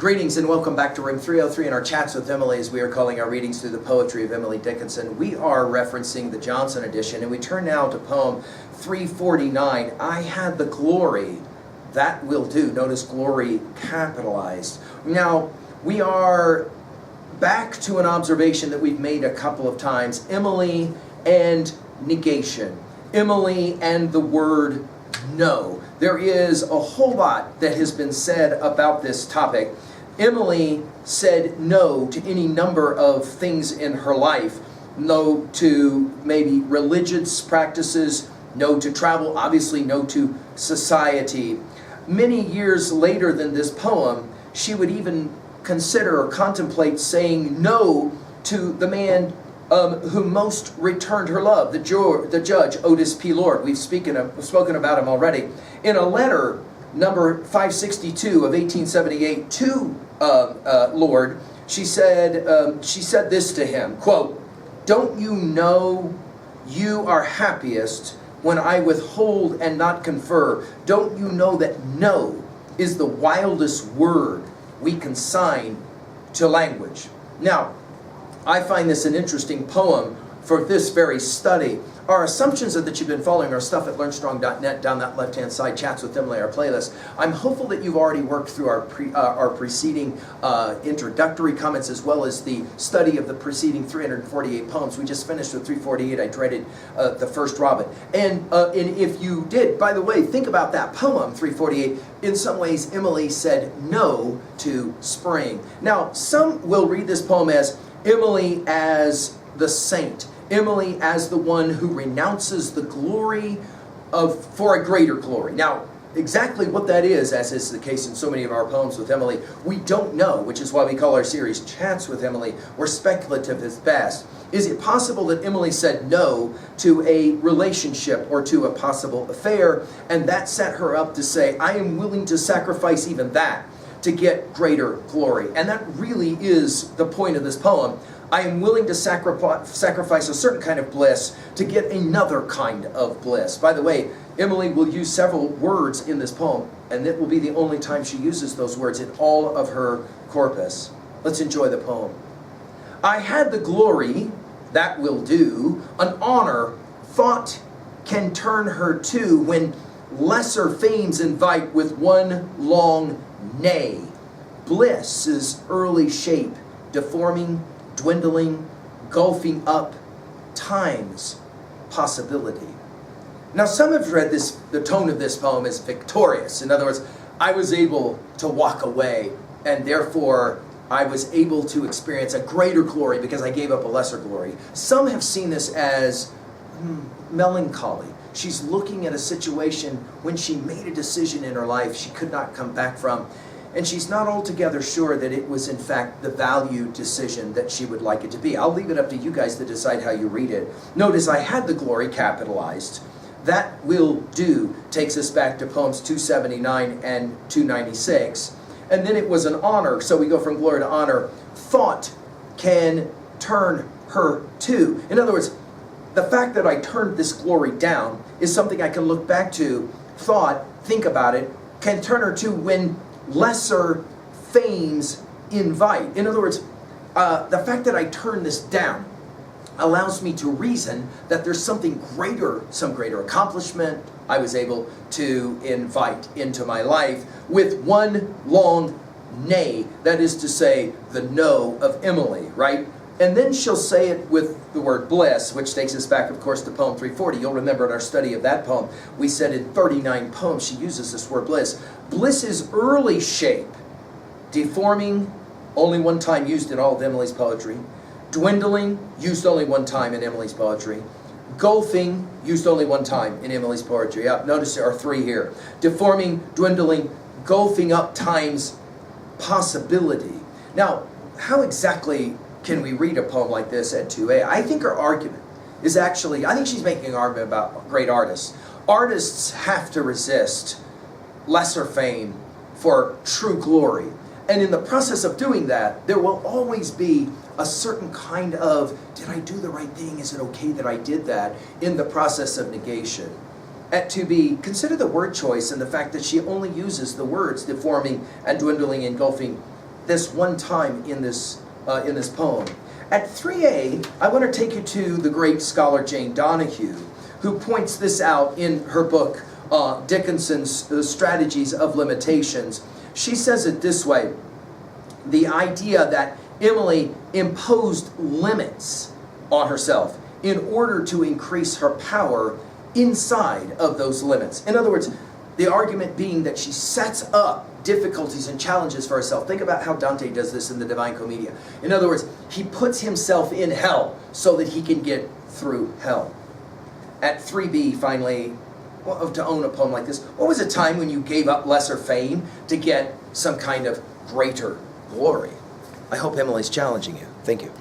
Greetings and welcome back to Room 303 in our Chats with Emily, as we are calling our readings through the poetry of Emily Dickinson. We are referencing the Johnson edition, and we turn now to poem 349, I Had the Glory, That Will Do. Notice glory capitalized. Now, we are back to an observation that we've made a couple of times. Emily and negation. Emily and the word no. There is a whole lot that has been said about this topic. Emily said no to any number of things in her life. No to maybe religious practices, no to travel, obviously no to society. Many years later than this poem, she would even consider or contemplate saying no to the man who most returned her love, the judge, Otis P. Lord. We've spoken about him already. In a letter, number 562 of 1878 to Lord, she said this to him, quote, "Don't you know you are happiest when I withhold and not confer? Don't you know that no is the wildest word we consign to language?" Now, I find this an interesting poem for this very study. Our assumptions that you've been following our stuff at learnstrong.net down that left-hand side, Chats with Emily, our playlist. I'm hopeful that you've already worked through our preceding introductory comments, as well as the study of the preceding 348 poems. We just finished with 348. I dreaded the first robin. And if you did, by the way, think about that poem, 348. In some ways, Emily said no to spring. Now, some will read this poem as Emily as the saint. Emily as the one who renounces the glory for a greater glory. Now, exactly what that is, as is the case in so many of our poems with Emily, we don't know, which is why we call our series Chats with Emily. We're speculative at best. Is it possible that Emily said no to a relationship or to a possible affair, and that set her up to say, I am willing to sacrifice even that to get greater glory? And that really is the point of this poem. I am willing to sacrifice a certain kind of bliss to get another kind of bliss. By the way, Emily will use several words in this poem, and it will be the only time she uses those words in all of her corpus. Let's enjoy the poem. I had the glory, that will do, an honor thought can turn her to, when lesser fames invite with one long nay. Bliss is early shape, deforming, dwindling, gulfing up, time's possibility. Now, some have read this, the tone of this poem is victorious. In other words, I was able to walk away, and therefore I was able to experience a greater glory because I gave up a lesser glory. Some have seen this as melancholy. She's looking at a situation when she made a decision in her life she could not come back from, and she's not altogether sure that it was in fact the valued decision that she would like it to be. I'll leave it up to you guys to decide how you read it. Notice I had the glory capitalized. That will do takes us back to poems 279 and 296. And then it was an honor, so we go from glory to honor. Thought can turn her to. In other words, the fact that I turned this glory down is something I can look back to. Thought, think about it, can turn her to when lesser fames invite. In other words, the fact that I turn this down allows me to reason that there's something greater, some greater accomplishment I was able to invite into my life with one long nay. That is to say, the no of Emily, right? And then she'll say it with the word bliss, which takes us back, of course, to poem 340. You'll remember in our study of that poem, we said in 39 poems she uses this word bliss. Bliss is early shape, deforming, only one time used in all of Emily's poetry. Dwindling, used only one time in Emily's poetry. Gulfing, used only one time in Emily's poetry. Notice there are three here. Deforming, dwindling, gulfing up time's possibility. Now, how exactly can we read a poem like this at 2a? I think her argument is actually, I think she's making an argument about great artists. Artists have to resist lesser fame for true glory. And in the process of doing that, there will always be a certain kind of, did I do the right thing? Is it okay that I did that? In the process of negation. At 2b, consider the word choice and the fact that she only uses the words deforming and dwindling, engulfing, this one time in this poem. At 3A, I want to take you to the great scholar Jane Donahue, who points this out in her book, Dickinson's Strategies of Limitations. She says it this way: the idea that Emily imposed limits on herself in order to increase her power inside of those limits. In other words, the argument being that she sets up difficulties and challenges for herself. Think about how Dante does this in the Divine Commedia. In other words, he puts himself in hell so that he can get through hell. At 3B, finally, to own a poem like this, what was a time when you gave up lesser fame to get some kind of greater glory? I hope Emily's challenging you. Thank you.